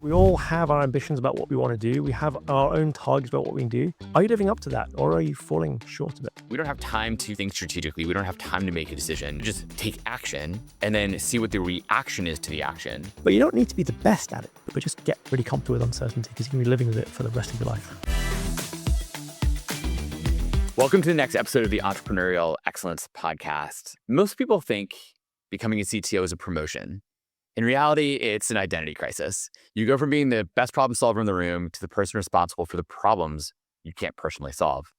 We all have our ambitions about what we want to do. We have our own targets about what we can do. Are you living up to that, or are you falling short of it? We don't have time to think strategically. We don't have time to make a decision. Just take action and then see what the reaction is to the action. But you don't need to be the best at it, but just get really comfortable with uncertainty because you can be living with it for the rest of your life. Welcome to the next episode of the Entrepreneurial Excellence Podcast. Most people think becoming a CTO is a promotion. In reality, it's an identity crisis. You go from being the best problem solver in the room to the person responsible for the problems you can't personally solve.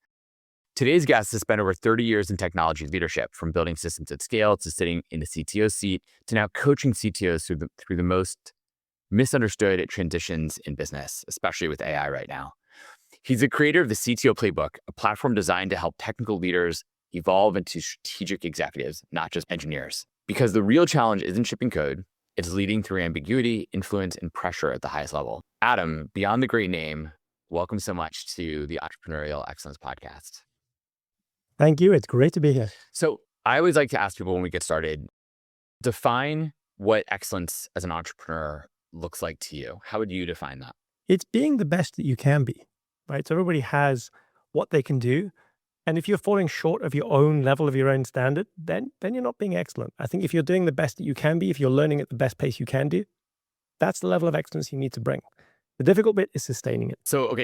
Today's guest has spent over 30 years in technology leadership, from building systems at scale to sitting in the CTO seat to now coaching CTOs through the most misunderstood transitions in business, especially with AI right now. He's the creator of the CTO Playbook, a platform designed to help technical leaders evolve into strategic executives, not just engineers. Because the real challenge isn't shipping code, it's leading through ambiguity, influence, and pressure at the highest level. Adam, beyond the great name, welcome so much to the Entrepreneurial Excellence Podcast. Thank you. It's great to be here. So I always like to ask people when we get started, define what excellence as an entrepreneur looks like to you. How would you define that? It's being the best that you can be, right? So everybody has what they can do. And if you're falling short of your own level, of your own standard, then you're not being excellent. I think if you're doing the best that you can be, if you're learning at the best pace you can do, that's the level of excellence you need to bring. The difficult bit is sustaining it. So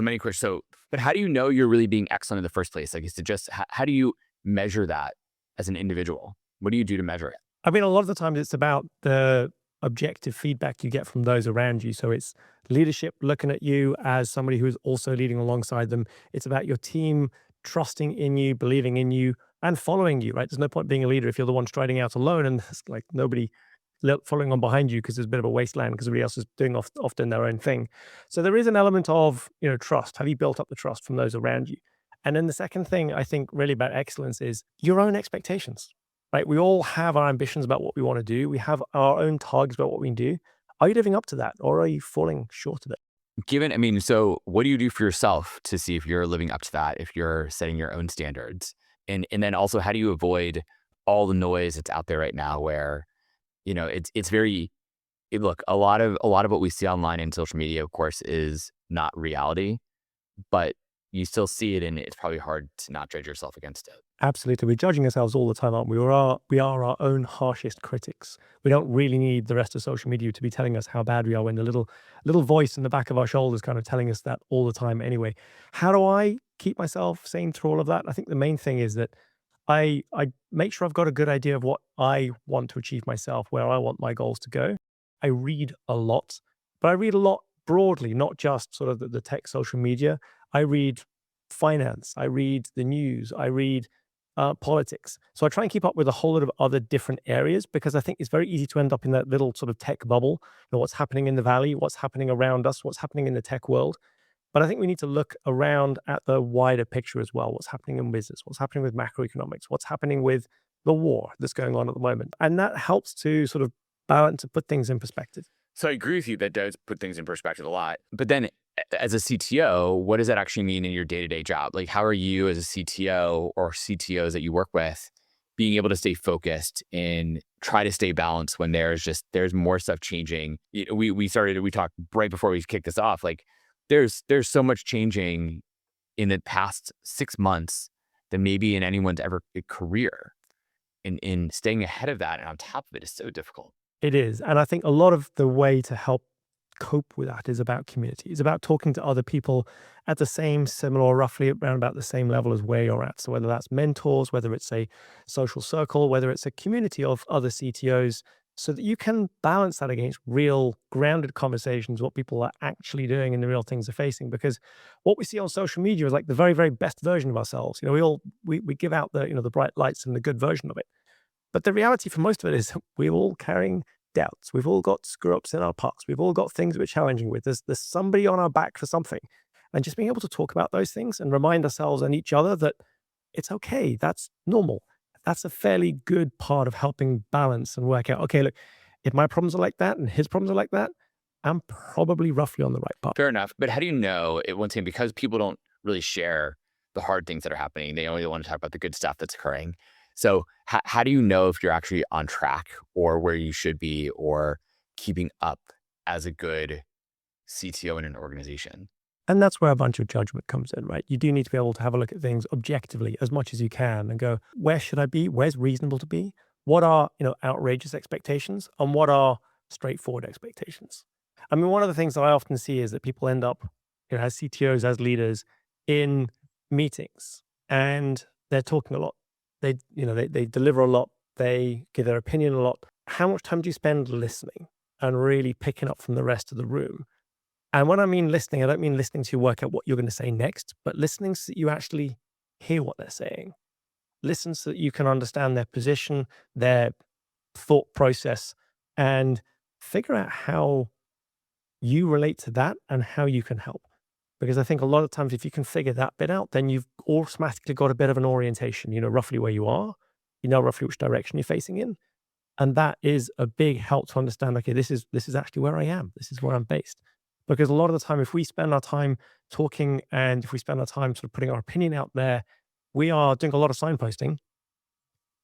many questions. But how do you know you're really being excellent in the first place? Like, is it just, how do you measure that as an individual? What do you do to measure it? I mean, a lot of the times it's about the objective feedback you get from those around you. So it's leadership looking at you as somebody who is also leading alongside them. It's about your team trusting in you, believing in you, and following you, right? There's no point being a leader if you're the one striding out alone and there's like nobody following on behind you because there's a bit of a wasteland because everybody else is doing often their own thing. So there is an element of, trust. Have you built up the trust from those around you? And then the second thing I think really about excellence is your own expectations, right? We all have our ambitions about what we want to do. We have our own targets about what we do. Are you living up to that, or are you falling short of it? So what do you do for yourself to see if you're living up to that, if you're setting your own standards? And then also, how do you avoid all the noise that's out there right now where, it's very, look, a lot of what we see online and social media, of course, is not reality, but you still see it, and it's probably hard to not judge yourself against it. Absolutely. We're judging ourselves all the time, aren't we? We are our own harshest critics. We don't really need the rest of social media to be telling us how bad we are when the little voice in the back of our shoulders kind of telling us that all the time anyway. How do I keep myself sane through all of that? I think the main thing is that I make sure I've got a good idea of what I want to achieve myself, where I want my goals to go. I read a lot, but I read a lot broadly, not just sort of the tech social media. I read finance, I read the news, I read politics. So I try and keep up with a whole lot of other different areas because I think it's very easy to end up in that little sort of tech bubble. What's happening in the valley, what's happening around us, what's happening in the tech world. But I think we need to look around at the wider picture as well. What's happening in business, what's happening with macroeconomics, what's happening with the war that's going on at the moment. And that helps to sort of balance and put things in perspective. So I agree with you, that does put things in perspective a lot. But then as a CTO, what does that actually mean in your day-to-day job? Like, how are you as a CTO or CTOs that you work with being able to stay focused and try to stay balanced when there's more stuff changing? We talked right before we kicked this off, like there's so much changing in the past 6 months than maybe in anyone's ever career. And in staying ahead of that and on top of it is so difficult. It is. And I think a lot of the way to help cope with that is about community. It's about talking to other people at the same, similar, or roughly around about the same level as where you're at. So whether that's mentors, whether it's a social circle, whether it's a community of other CTOs, so that you can balance that against real grounded conversations, what people are actually doing and the real things they're facing. Because what we see on social media is like the very, very best version of ourselves. We give out the bright lights and the good version of it. But the reality for most of it is we're all carrying doubts. We've all got screw-ups in our past. We've all got things we're challenging with. There's somebody on our back for something. And just being able to talk about those things and remind ourselves and each other that it's okay. That's normal. That's a fairly good part of helping balance and work out, okay, look, if my problems are like that and his problems are like that, I'm probably roughly on the right path. Fair enough. But how do you know it, once again, because people don't really share the hard things that are happening, they only want to talk about the good stuff that's occurring. So how do you know if you're actually on track or where you should be or keeping up as a good CTO in an organization? And that's where a bunch of judgment comes in, right? You do need to be able to have a look at things objectively as much as you can and go, where should I be? Where's reasonable to be? What are, outrageous expectations and what are straightforward expectations? I mean, one of the things that I often see is that people end up, as CTOs, as leaders in meetings and they're talking a lot. They deliver a lot. They give their opinion a lot. How much time do you spend listening and really picking up from the rest of the room? And when I mean listening, I don't mean listening to work out what you're going to say next, but listening so that you actually hear what they're saying. Listen so that you can understand their position, their thought process, and figure out how you relate to that and how you can help. Because I think a lot of times, if you can figure that bit out, then you've automatically got a bit of an orientation. You know roughly where you are, you know roughly which direction you're facing in, and that is a big help to understand. Okay, this is actually where I am. This is where I'm based. Because a lot of the time, if we spend our time talking and if we spend our time sort of putting our opinion out there, we are doing a lot of signposting,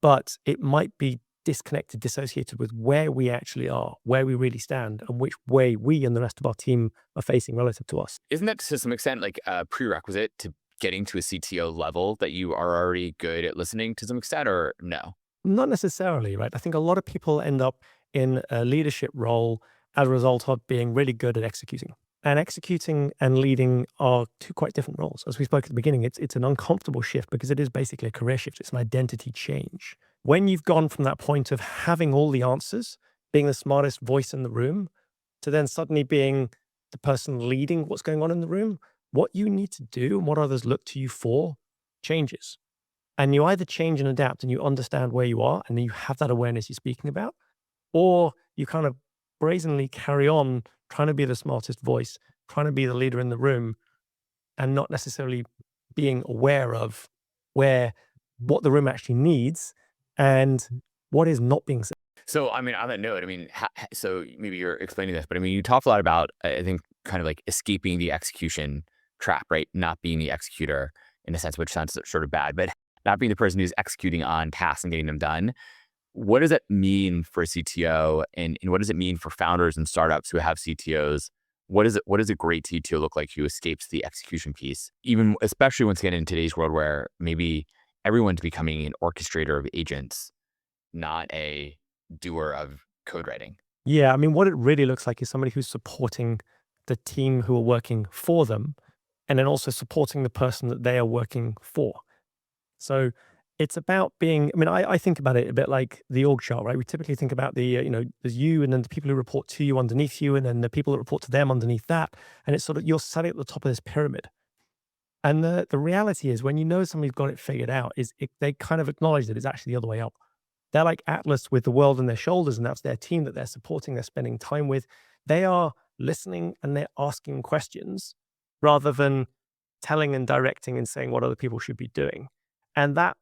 but it might be disconnected, dissociated with where we actually are, where we really stand, and which way we and the rest of our team are facing relative to us. Isn't that to some extent like a prerequisite to getting to a CTO level that you are already good at listening to some extent, or no? Not necessarily, right? I think a lot of people end up in a leadership role as a result of being really good at executing. And executing and leading are two quite different roles. As we spoke at the beginning, it's an uncomfortable shift because it is basically a career shift. It's an identity change. When you've gone from that point of having all the answers, being the smartest voice in the room, to then suddenly being the person leading what's going on in the room, what you need to do and what others look to you for changes. And you either change and adapt and you understand where you are and then you have that awareness you're speaking about, or you kind of brazenly carry on trying to be the smartest voice, trying to be the leader in the room, and not necessarily being aware of what the room actually needs and what is not being said. So, I mean, on that note, I mean, so maybe you're explaining this, but I mean, you talked a lot about, I think, kind of like escaping the execution trap, right? Not being the executor in a sense, which sounds sort of bad, but not being the person who's executing on tasks and getting them done. What does that mean for a CTO, and what does it mean for founders and startups who have CTOs? What does a great CTO look like who escapes the execution piece? Even especially once again in today's world where maybe everyone's becoming an orchestrator of agents, not a doer of code writing. Yeah, I mean, what it really looks like is somebody who's supporting the team who are working for them and then also supporting the person that they are working for. So it's about being, I mean, I think about it a bit like the org chart, right? We typically think about there's you and then the people who report to you underneath you and then the people that report to them underneath that. And it's sort of, you're sitting at the top of this pyramid. And the reality is when you know somebody's got it figured out, they kind of acknowledge that it's actually the other way up. They're like Atlas with the world on their shoulders, and that's their team that they're supporting, they're spending time with. They are listening and they're asking questions rather than telling and directing and saying what other people should be doing. And that,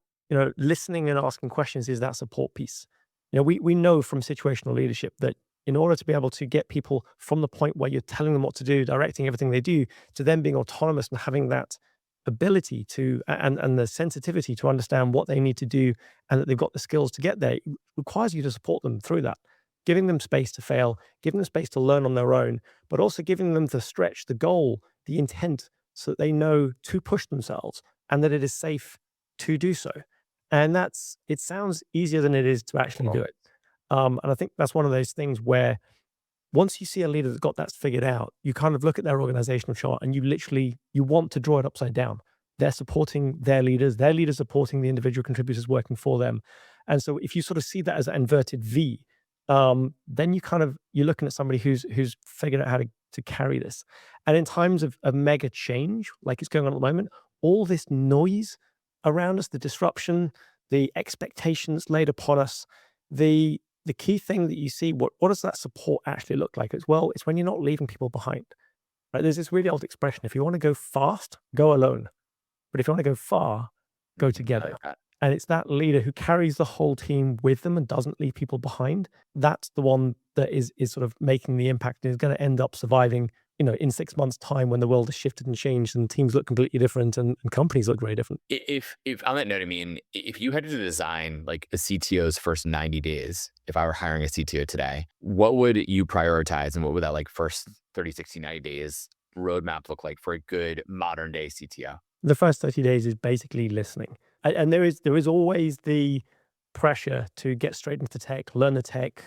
listening and asking questions is that support piece. We know from situational leadership that in order to be able to get people from the point where you're telling them what to do, directing everything they do, to them being autonomous and having that ability to and the sensitivity to understand what they need to do and that they've got the skills to get there, it requires you to support them through that, giving them space to fail, giving them space to learn on their own, but also giving them the stretch, the goal, the intent, so that they know to push themselves and that it is safe to do so. And it sounds easier than it is to actually do it. And I think that's one of those things where once you see a leader that's got that figured out, you kind of look at their organizational chart and you want to draw it upside down. They're supporting their leaders supporting the individual contributors working for them. And so if you sort of see that as an inverted V, then you're looking at somebody who's figured out how to carry this. And in times of mega change, like it's going on at the moment, all this noise around us, the disruption, the expectations laid upon us, the key thing that you see, what does that support actually look like? It's when you're not leaving people behind. Right? There's this really old expression: if you want to go fast, go alone. But if you want to go far, go I together. like that. And it's that leader who carries the whole team with them and doesn't leave people behind. That's the one that is sort of making the impact and is going to end up surviving in 6 months' time when the world has shifted and changed and teams look completely different and companies look very different. If on that note, I mean, if you had to design like a CTO's first 90 days, if I were hiring a CTO today, what would you prioritize and what would that like first 30, 60, 90 days roadmap look like for a good modern day CTO? The first 30 days is basically listening. And there is always the pressure to get straight into tech, learn the tech,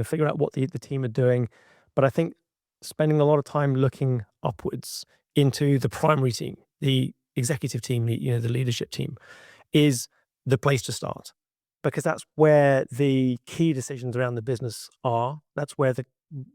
figure out what the team are doing. But I think spending a lot of time looking upwards into the primary team, the executive team, the leadership team, is the place to start, because that's where the key decisions around the business are. That's where the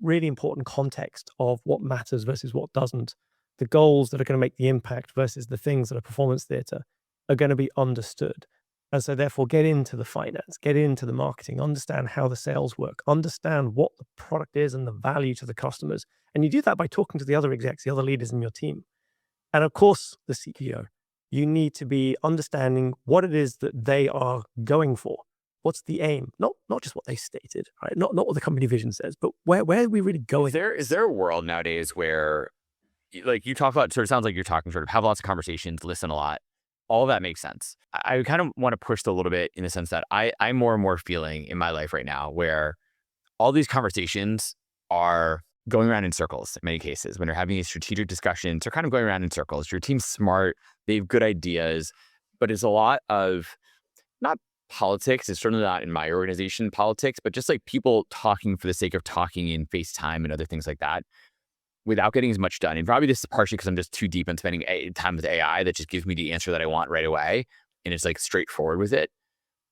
really important context of what matters versus what doesn't, the goals that are going to make the impact versus the things that are performance theater, are going to be understood. And so therefore get into the finance, get into the marketing, understand how the sales work, understand what the product is and the value to the customers. And you do that by talking to the other execs, the other leaders in your team. And of course, the CEO, you need to be understanding what it is that they are going for. What's the aim? Not just what they stated, right? Not what the company vision says, but where are we really going? Is there a world nowadays where, like you talk about, sort of sounds like you're talking sort of have lots of conversations, listen a lot. All that makes sense. I kind of want to push it a little bit in the sense that I'm more and more feeling in my life right now where all these conversations are going around in circles in many cases. When you're having these strategic discussions, they're kind of going around in circles. Your team's smart, they have good ideas, but it's a lot of not politics. It's certainly not in my organization politics, but just like people talking for the sake of talking in FaceTime and other things like that, without getting as much done. And probably this is partially because I'm just too deep in spending time with AI that just gives me the answer that I want right away. And it's like straightforward with it.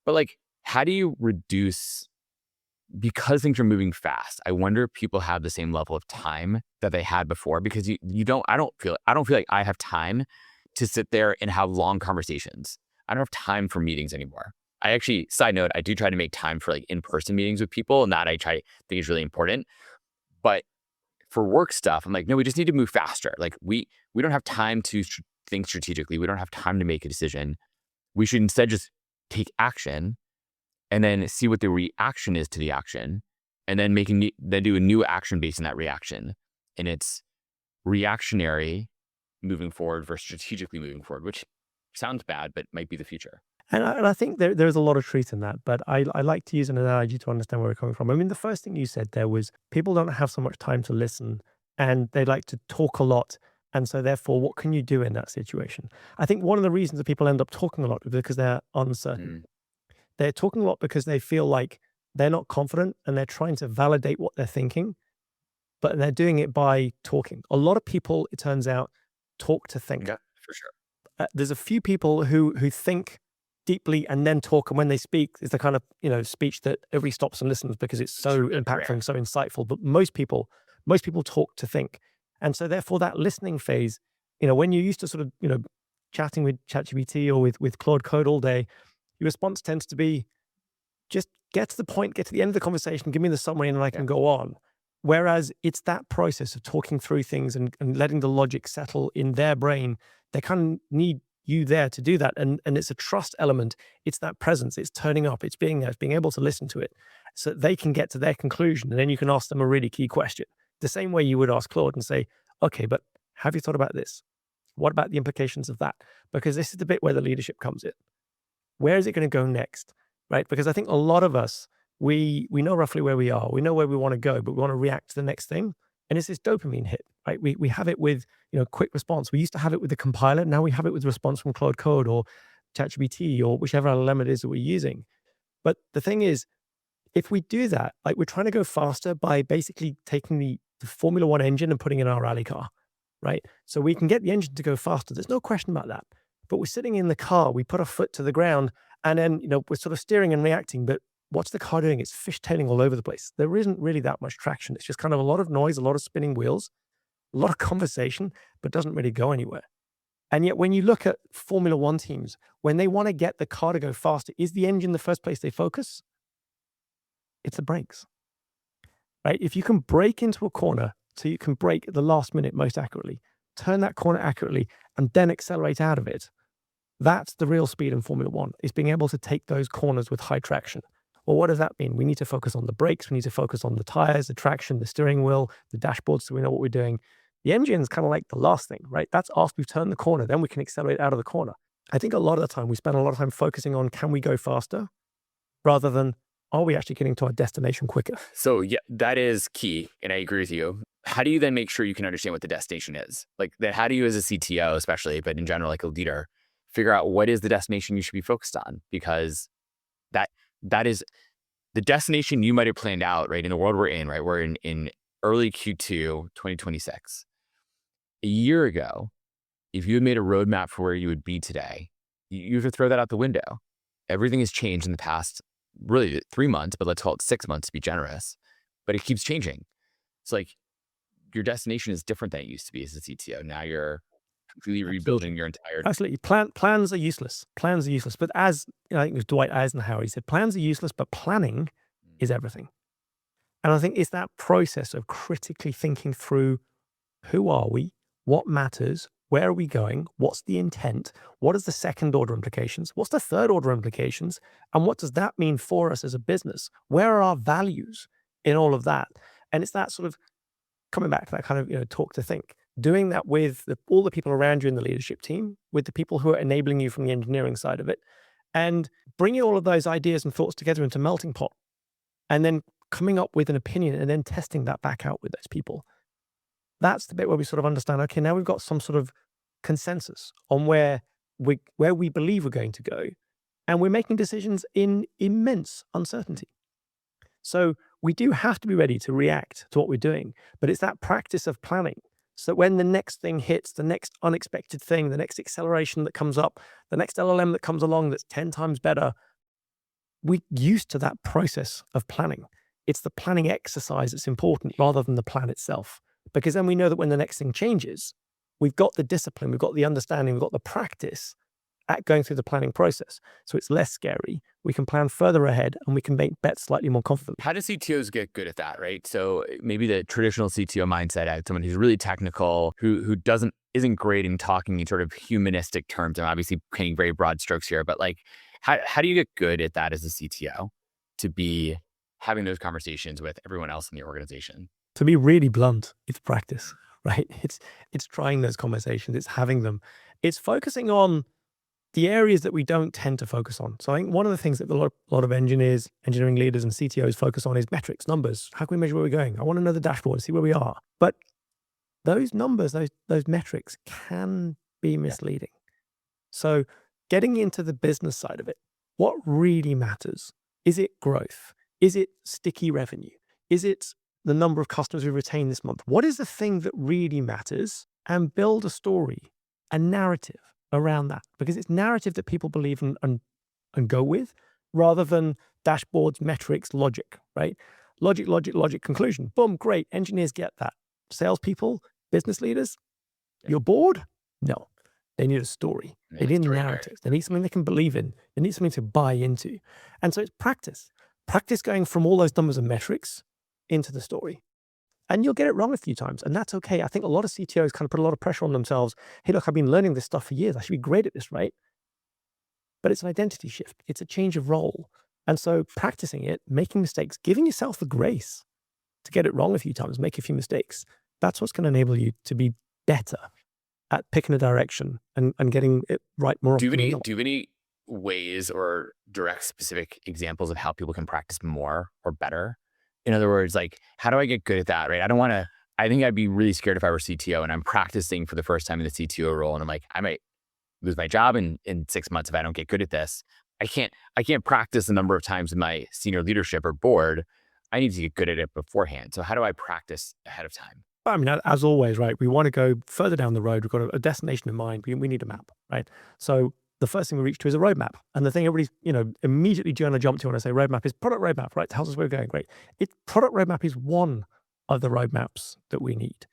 But like, how do you reduce, because things are moving fast, I wonder if people have the same level of time that they had before, because I don't feel like I have time to sit there and have long conversations. I don't have time for meetings anymore. I actually, side note, I do try to make time for like in-person meetings with people, and that I think is really important. But for work stuff, I'm like, no, we just need to move faster. Like we don't have time to think strategically. We don't have time to make a decision. We should instead just take action and then see what the reaction is to the action, and then then do a new action based on that reaction. And it's reactionary moving forward versus strategically moving forward, which sounds bad, but might be the future. And I think there's a lot of truth in that, but I like to use an analogy to understand where we're coming from. I mean, the first thing you said there was people don't have so much time to listen and they like to talk a lot. And so therefore, what can you do in that situation? I think one of the reasons that people end up talking a lot is because they're uncertain. They're talking a lot because they feel like they're not confident and they're trying to validate what they're thinking, but they're doing it by talking. A lot of people, it turns out, talk to think. Yeah, for sure. There's a few people who think deeply and then talk, and when they speak is the kind of speech that everybody stops and listens because it's so impactful and so insightful. But most people talk to think, and so therefore that listening phase, when you're used to sort of chatting with ChatGPT or with Claude Code all day, your response tends to be just get to the point, get to the end of the conversation, give me the summary, and then I can go on. Whereas it's that process of talking through things and letting the logic settle in their brain. They kind of need you there to do that. And it's a trust element. It's that presence. It's turning up. It's being there. It's being able to listen to it so that they can get to their conclusion. And then you can ask them a really key question. The same way you would ask Claude and say, okay, but have you thought about this? What about the implications of that? Because this is the bit where the leadership comes in. Where is it going to go next? Right? Because I think a lot of us, we know roughly where we are. We know where we want to go, but we want to react to the next thing. And it's this dopamine hit, right? We have it with, quick response. We used to have it with the compiler. Now we have it with response from Claude Code or ChatGPT or whichever LLM it is that we're using. But the thing is, if we do that, like we're trying to go faster by basically taking the Formula One engine and putting it in our rally car, right? So we can get the engine to go faster. There's no question about that. But we're sitting in the car, we put our foot to the ground, and then, we're sort of steering and reacting. But what's the car doing? It's fishtailing all over the place. There isn't really that much traction. It's just kind of a lot of noise, a lot of spinning wheels, a lot of conversation, but doesn't really go anywhere. And yet when you look at Formula One teams, when they want to get the car to go faster, is the engine the first place they focus? It's the brakes, right? If you can brake into a corner so you can brake at the last minute most accurately, turn that corner accurately, and then accelerate out of it, that's the real speed in Formula One, is being able to take those corners with high traction. Well, what does that mean? We need to focus on the brakes. We need to focus on the tires, the traction, the steering wheel, the dashboard, so we know what we're doing. The engine's kind of like the last thing, right? That's after we've turned the corner. Then we can accelerate out of the corner. I think a lot of the time we spend a lot of time focusing on, can we go faster, rather than, are we actually getting to our destination quicker? So yeah, that is key. And I agree with you. How do you then make sure you can understand what the destination is? Like that, how do you as a CTO, especially, but in general, like a leader, figure out what is the destination you should be focused on? Because that is the destination you might have planned out, right? In the world we're in, right? We're in early Q2, 2026. A year ago, if you had made a roadmap for where you would be today, you have to throw that out the window. Everything has changed in the past, really 3 months, but let's call it 6 months to be generous. But it keeps changing. It's like your destination is different than it used to be as a CTO. Now you're completely rebuilding your entire. Absolutely. Plans are useless. Plans are useless. But as I think it was Dwight Eisenhower, he said, plans are useless, but planning is everything. And I think it's that process of critically thinking through, who are we? What matters? Where are we going? What's the intent? What is the second order implications? What's the third order implications? And what does that mean for us as a business? Where are our values in all of that? And it's that sort of coming back to that kind of, talk to think, doing that with all the people around you in the leadership team, with the people who are enabling you from the engineering side of it, and bringing all of those ideas and thoughts together into a melting pot, and then coming up with an opinion and then testing that back out with those people. That's the bit where we sort of understand, okay, now we've got some sort of consensus on where we believe we're going to go, and we're making decisions in immense uncertainty. So we do have to be ready to react to what we're doing, but it's that practice of planning. So when the next thing hits, the next unexpected thing, the next acceleration that comes up, the next LLM that comes along that's 10 times better, we're used to that process of planning. It's the planning exercise that's important rather than the plan itself. Because then we know that when the next thing changes, we've got the discipline, we've got the understanding, we've got the practice at going through the planning process. So it's less scary. We can plan further ahead and we can make bets slightly more confidently. How do CTOs get good at that, right? So maybe the traditional CTO mindset, I have someone who's really technical, who isn't great in talking in sort of humanistic terms. I'm obviously painting very broad strokes here, but like, how do you get good at that as a CTO to be having those conversations with everyone else in the organization? To be really blunt, it's practice, right? It's trying those conversations, it's having them. It's focusing on the areas that we don't tend to focus on. So I think one of the things that a lot of engineers, engineering leaders and CTOs focus on is metrics, numbers. How can we measure where we're going? I want to know the dashboard, see where we are. But those numbers, those metrics can be misleading. So getting into the business side of it, what really matters? Is it growth? Is it sticky revenue? Is it the number of customers we retain this month? What is the thing that really matters? And build a story, a narrative around that, because it's narrative that people believe and go with, rather than dashboards, metrics, logic, right? Logic, conclusion. Boom, great. Engineers get that. Salespeople, business leaders, you're bored? No. They need a story. They need narratives. They need something they can believe in. They need something to buy into. And so it's practice. Practice going from all those numbers and metrics into the story. And you'll get it wrong a few times, and that's okay. I think a lot of CTOs kind of put a lot of pressure on themselves. Hey, look, I've been learning this stuff for years. I should be great at this, right? But it's an identity shift. It's a change of role. And so practicing it, making mistakes, giving yourself the grace to get it wrong a few times, make a few mistakes, that's what's going to enable you to be better at picking a direction and getting it right more often. Do you have any ways or direct specific examples of how people can practice more or better? In other words, like, how do I get good at that, right? I think I'd be really scared if I were CTO and I'm practicing for the first time in the CTO role. And I'm like, I might lose my job in 6 months if I don't get good at this. I can't practice a number of times in my senior leadership or board. I need to get good at it beforehand. So how do I practice ahead of time? I mean, as always, right? We want to go further down the road. We've got a destination in mind. We need a map, right? So the first thing we reach to is a roadmap. And the thing everybody's, immediately going to jump to when I say roadmap is product roadmap, right? Tells us where we're going. Great. Product roadmap is one of the roadmaps that we need.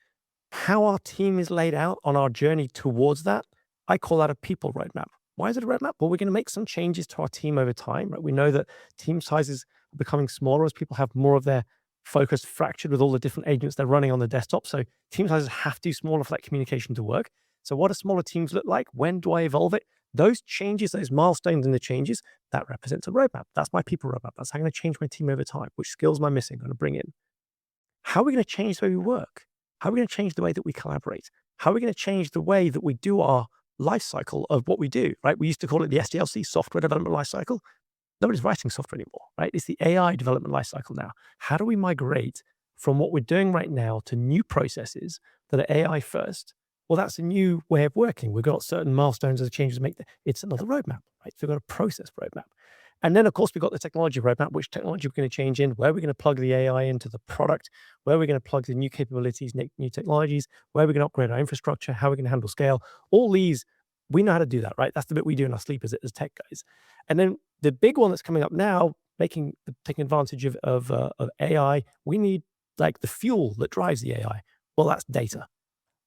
How our team is laid out on our journey towards that, I call that a people roadmap. Why is it a roadmap? Well, we're going to make some changes to our team over time, right? We know that team sizes are becoming smaller as people have more of their focus fractured with all the different agents they're running on the desktop. So team sizes have to be smaller for that communication to work. So what do smaller teams look like? When do I evolve it? Those changes, those milestones and the changes, that represents a roadmap. That's my people roadmap. That's how I'm going to change my team over time. Which skills am I missing? I'm going to bring in. How are we going to change the way we work? How are we going to change the way that we collaborate? How are we going to change the way that we do our life cycle of what we do, right? We used to call it the SDLC, software development life cycle. Nobody's writing software anymore, right? It's the AI development life cycle now. How do we migrate from what we're doing right now to new processes that are AI first? Well, that's a new way of working. We've got certain milestones as changes to make. It's another roadmap, right? So we've got a process roadmap. And then, of course, we've got the technology roadmap, which technology we're going to change in, where we're going to plug the AI into the product, where we're going to plug the new capabilities, new technologies, where we're going to upgrade our infrastructure, how we're going to handle scale. All these, we know how to do that, right? That's the bit we do in our sleep as tech guys. And then the big one that's coming up now, taking advantage of AI, we need like the fuel that drives the AI. Well, that's data.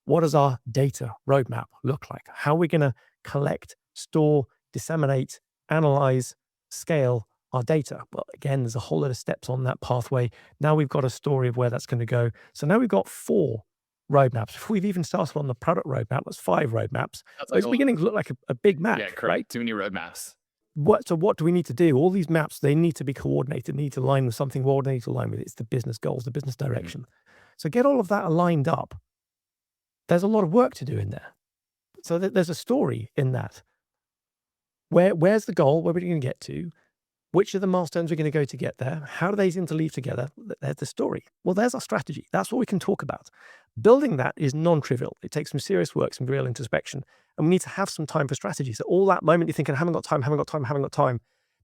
What does our data roadmap look like? How are we going to collect, store, disseminate, analyze, scale our data? Well, again, there's a whole lot of steps on that pathway. Now we've got a story of where that's going to go. So now we've got 4 roadmaps. Before we've even started on the product roadmap, that's 5 roadmaps. Those beginning to look like a big map, Yeah, correct. right? Too many roadmaps. So what do we need to do? All these maps, they need to be coordinated, need to align with something. What do they need to align with? It's the business goals, the business direction. So get all of that aligned up. There's a lot of work to do in there. So there's a story in that. Where's the goal? Where are we going to get to? Which are the milestones we're going to go to get there? How do they interleave together? There's the story. Well, there's our strategy. That's what we can talk about. Building that is non-trivial. It takes some serious work, some real introspection, and we need to have some time for strategy. So all that moment you're thinking, I haven't got time,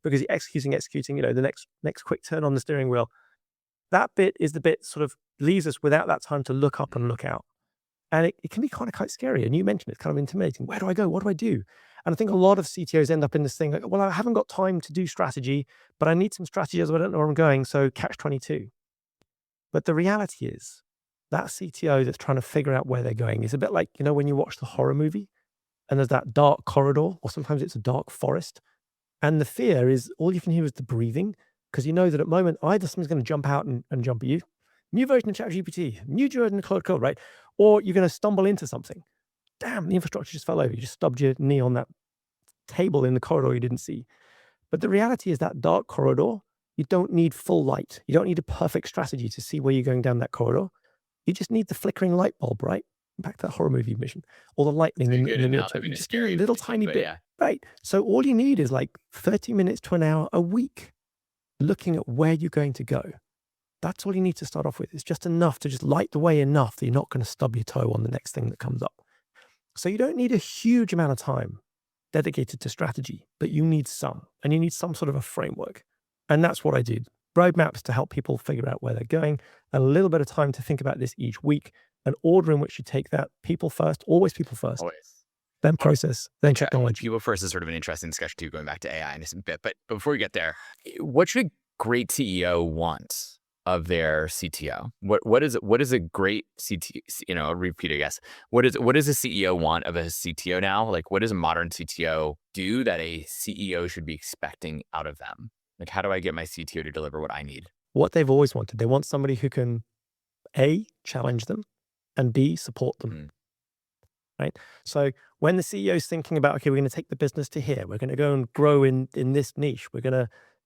because you're executing, the next quick turn on the steering wheel. That bit is the bit sort of leaves us without that time to look up and look out. And it can be kind of quite scary. And you mentioned it's kind of intimidating. Where do I go? What do I do? And I think a lot of CTOs end up in this thing like, well, I haven't got time to do strategy, but I need some strategy as well. I don't know where I'm going. So catch 22. But the reality is that CTO that's trying to figure out where they're going is a bit like, when you watch the horror movie and there's that dark corridor, or sometimes it's a dark forest. And the fear is all you can hear is the breathing, because you know that at the moment, either someone's going to jump out and jump at you, new version of ChatGPT, new version of Cloud Code, right? Or you're going to stumble into something. Damn, the infrastructure just fell over. You just stubbed your knee on that table in the corridor you didn't see. But the reality is that dark corridor, you don't need full light. You don't need a perfect strategy to see where you're going down that corridor. You just need the flickering light bulb, right? Back to that horror movie mission. Or the lightning in the near term. You just need a little tiny bit, yeah. right? So all you need is like 30 minutes to an hour a week looking at where you're going to go. That's all you need to start off with. It's just enough to just light the way enough that you're not going to stub your toe on the next thing that comes up. So you don't need a huge amount of time dedicated to strategy, but you need some, and you need some sort of a framework. And that's what I did. Roadmaps to help people figure out where they're going, a little bit of time to think about this each week, an order in which you take that people first, always people first, Always. then process, then technology. People first is sort of an interesting discussion too, going back to AI in a bit. But before we get there, what should a great CEO want of their CTO? What is a great CTO? A repeat, I guess. What does a CEO want of a CTO now? Like, what does a modern CTO do that a CEO should be expecting out of them? Like, how do I get my CTO to deliver what I need? What they've always wanted. They want somebody who can A, challenge them, and B, support them. Right? So when the CEO is thinking about, okay, we're going to take the business to here, we're going to go and grow in this niche,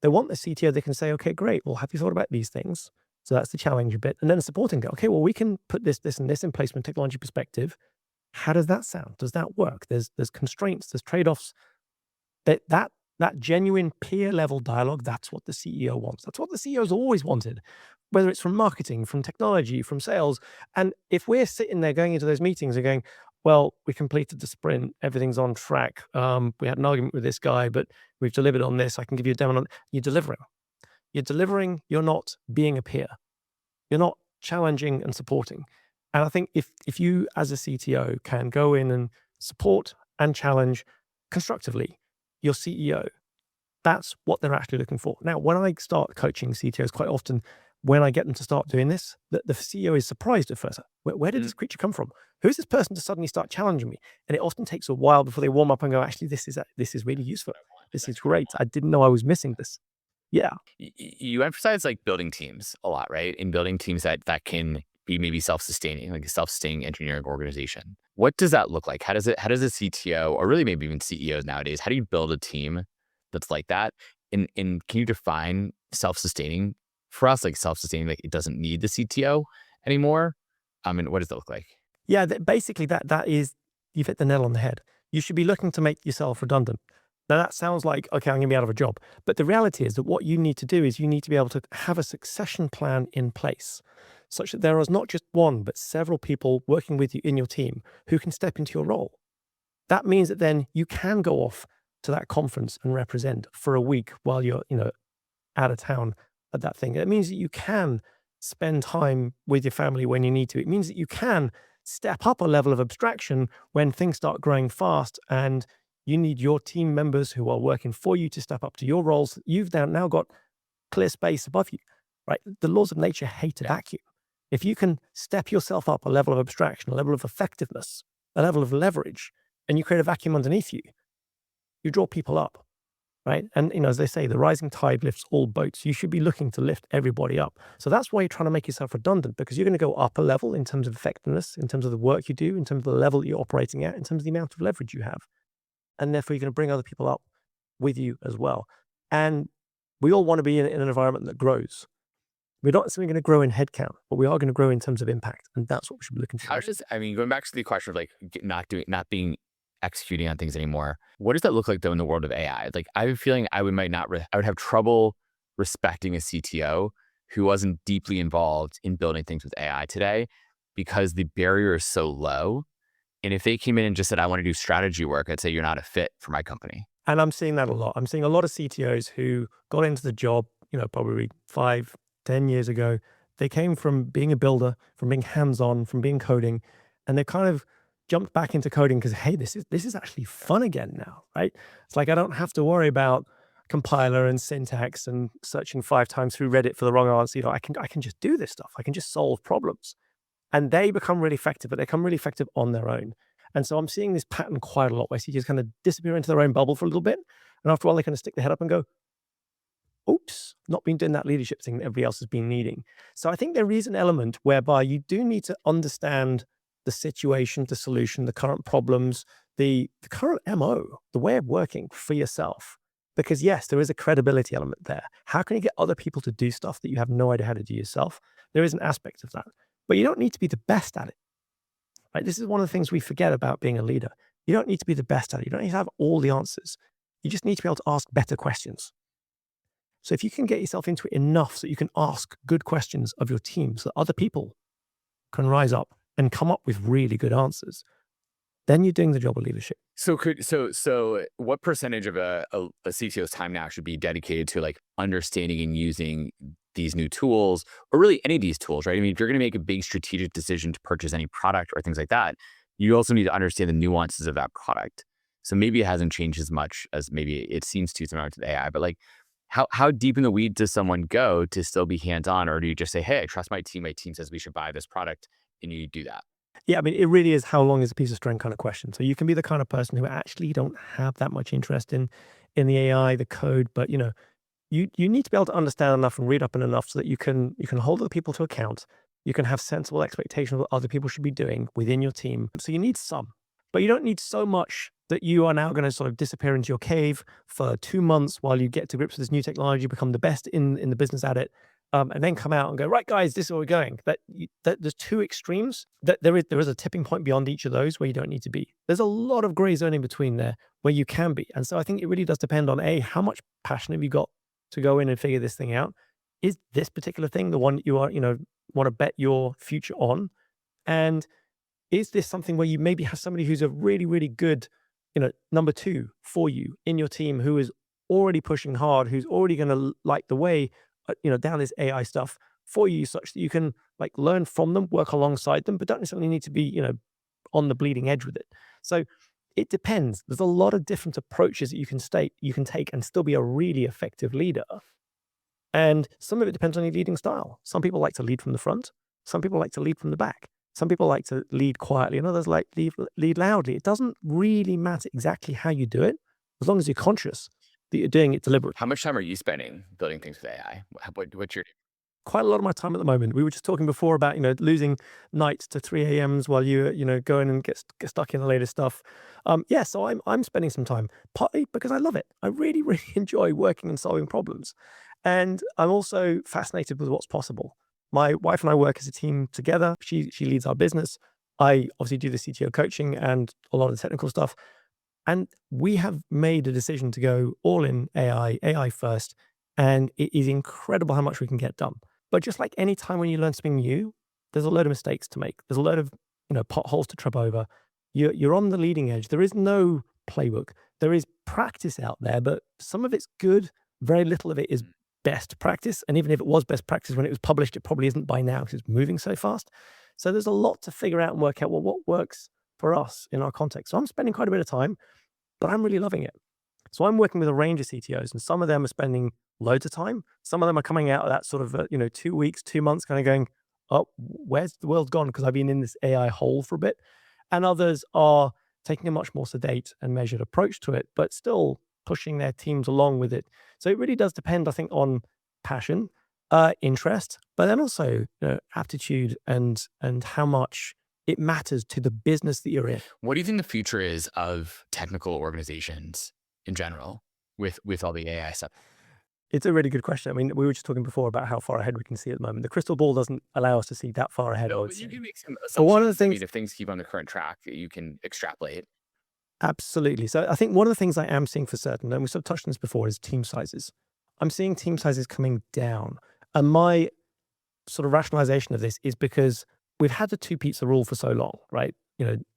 they want the CTO, they can say, okay, great. Well, have you thought about these things? So that's the challenge a bit. And then supporting go, okay, well, we can put this and this in place from a technology perspective. How does that sound? Does that work? There's constraints, there's trade-offs. That genuine peer level dialogue, that's what the CEO wants. That's what the CEO's always wanted, whether it's from marketing, from technology, from sales. And if we're sitting there going into those meetings and going, well, we completed the sprint, everything's on track. We had an argument with this guy, but we've delivered on this. I can give you a demo on. You're delivering. You're delivering. You're not being a peer. You're not challenging and supporting. And I think if you as a CTO can go in and support and challenge constructively your CEO, that's what they're actually looking for. Now, when I start coaching CTOs, quite often when I get them to start doing this, the CEO is surprised at first. Where did this creature come from? Who's this person to suddenly start challenging me? And it often takes a while before they warm up and go, actually, this is really useful. This is great. I didn't know I was missing this. Yeah. You emphasize like building teams a lot, right? And building teams that can be maybe self-sustaining, like a self-sustaining engineering organization. What does that look like? How does a CTO, or really maybe even CEOs nowadays, how do you build a team that's like that? And can you define self-sustaining for us? Like self-sustaining, like it doesn't need the CTO anymore. And what does that look like? Yeah, basically that is, you've hit the nail on the head. You should be looking to make yourself redundant. Now that sounds like, okay, I'm gonna be out of a job. But the reality is that what you need to do is you need to be able to have a succession plan in place such that there is not just one, but several people working with you in your team who can step into your role. That means that then you can go off to that conference and represent for a week while you're, out of town at that thing. It means that you can spend time with your family when you need to. It means that you can step up a level of abstraction when things start growing fast and you need your team members who are working for you to step up to your roles. You've now got clear space above you, right? The laws of nature hate a vacuum. If you can step yourself up a level of abstraction, a level of effectiveness, a level of leverage, and you create a vacuum underneath you, you draw people up. Right. And, as they say, the rising tide lifts all boats. You should be looking to lift everybody up. So that's why you're trying to make yourself redundant, because you're going to go up a level in terms of effectiveness, in terms of the work you do, in terms of the level you're operating at, in terms of the amount of leverage you have. And therefore, you're going to bring other people up with you as well. And we all want to be in an environment that grows. We're not simply going to grow in headcount, but we are going to grow in terms of impact. And that's what we should be looking for. How does, going back to the question of like not being executing on things anymore. What does that look like though in the world of AI? Like I have a feeling I would have trouble respecting a CTO who wasn't deeply involved in building things with AI today because the barrier is so low. And if they came in and just said, I want to do strategy work, I'd say you're not a fit for my company. And I'm seeing that a lot. I'm seeing a lot of CTOs who got into the job, probably 5, 10 years ago. They came from being a builder, from being hands-on, from being coding, and they kind of jumped back into coding because, hey, this is actually fun again now, right? It's like I don't have to worry about compiler and syntax and searching 5 times through Reddit for the wrong answer. I can just do this stuff. I can just solve problems. And they become really effective, but they become really effective on their own. And so I'm seeing this pattern quite a lot where CTOs kind of disappear into their own bubble for a little bit. And after a while, they kind of stick their head up and go, oops, not been doing that leadership thing that everybody else has been needing. So I think there is an element whereby you do need to understand the situation, the solution, the current problems, the current MO, the way of working for yourself. Because yes, there is a credibility element there. How can you get other people to do stuff that you have no idea how to do yourself? There is an aspect of that. But you don't need to be the best at it. Right? This is one of the things we forget about being a leader. You don't need to be the best at it. You don't need to have all the answers. You just need to be able to ask better questions. So if you can get yourself into it enough so you can ask good questions of your team so that other people can rise up and come up with really good answers, then you're doing the job of leadership. So what percentage of a CTO's time now should be dedicated to like understanding and using these new tools, or really any of these tools, right? I mean, if you're going to make a big strategic decision to purchase any product or things like that, you also need to understand the nuances of that product. So maybe it hasn't changed as much as maybe it seems to similar to the AI, but like how deep in the weeds does someone go to still be hands-on? Or do you just say, hey, I trust my team says we should buy this product, and you do that? Yeah, I mean, it really is how long is a piece of string kind of question. So you can be the kind of person who actually don't have that much interest in the AI, the code, but you need to be able to understand enough and read up on enough so that you can hold other people to account. You can have sensible expectations of what other people should be doing within your team. So you need some, but you don't need so much that you are now going to sort of disappear into your cave for 2 months while you get to grips with this new technology, become the best in the business at it, and then come out and go, right, guys, this is where we're going. That there's 2 extremes. That there is a tipping point beyond each of those where you don't need to be. There's a lot of gray zone in between there where you can be. And so I think it really does depend on how much passion have you got to go in and figure this thing out. Is this particular thing the one that you are, want to bet your future on? And is this something where you maybe have somebody who's a really, really good, number 2 for you in your team who is already pushing hard, who's already going to light the way, down this AI stuff for you such that you can like learn from them, work alongside them, but don't necessarily need to be, on the bleeding edge with it. So it depends. There's a lot of different approaches that you can take and still be a really effective leader. And some of it depends on your leading style. Some people like to lead from the front. Some people like to lead from the back. Some people like to lead quietly and others like lead loudly. It doesn't really matter exactly how you do it, as long as you're conscious that you're doing it deliberately. How much time are you spending building things with AI? What's your quite a lot of my time at the moment. We were just talking before about, losing nights to 3 a.m.s while go in and get stuck in the latest stuff. Yeah, so I'm spending some time, partly because I love it. I really, really enjoy working and solving problems. And I'm also fascinated with what's possible. My wife and I work as a team together. She leads our business. I obviously do the CTO coaching and a lot of the technical stuff. And we have made a decision to go all in AI first. And it is incredible how much we can get done. But just like any time when you learn something new, there's a load of mistakes to make. There's a load of, potholes to trip over. You're on the leading edge. There is no playbook. There is practice out there, but some of it's good. Very little of it is best practice. And even if it was best practice when it was published, it probably isn't by now because it's moving so fast. So there's a lot to figure out and work out, well, what works for us in our context. So I'm spending quite a bit of time, but I'm really loving it. So I'm working with a range of CTOs, and some of them are spending loads of time. Some of them are coming out of that sort of, 2 weeks, 2 months, kind of going, oh, where's the world gone? Because I've been in this AI hole for a bit. And others are taking a much more sedate and measured approach to it, but still pushing their teams along with it. So it really does depend, I think, on passion, interest, but then also aptitude and how much it matters to the business that you're in. What do you think the future is of technical organizations in general with all the AI stuff? It's a really good question. I mean, we were just talking before about how far ahead we can see at the moment. The crystal ball doesn't allow us to see that far ahead, I No, would but you say. can make some But one of the assumptions. I mean, things, if things keep on the current track, you can extrapolate. absolutely. So I think one of the things I am seeing for certain, and we sort of touched on this before, is team sizes. I'm seeing team sizes coming down. And my sort of rationalization of this is because we've had the two pizza rule for so long, right?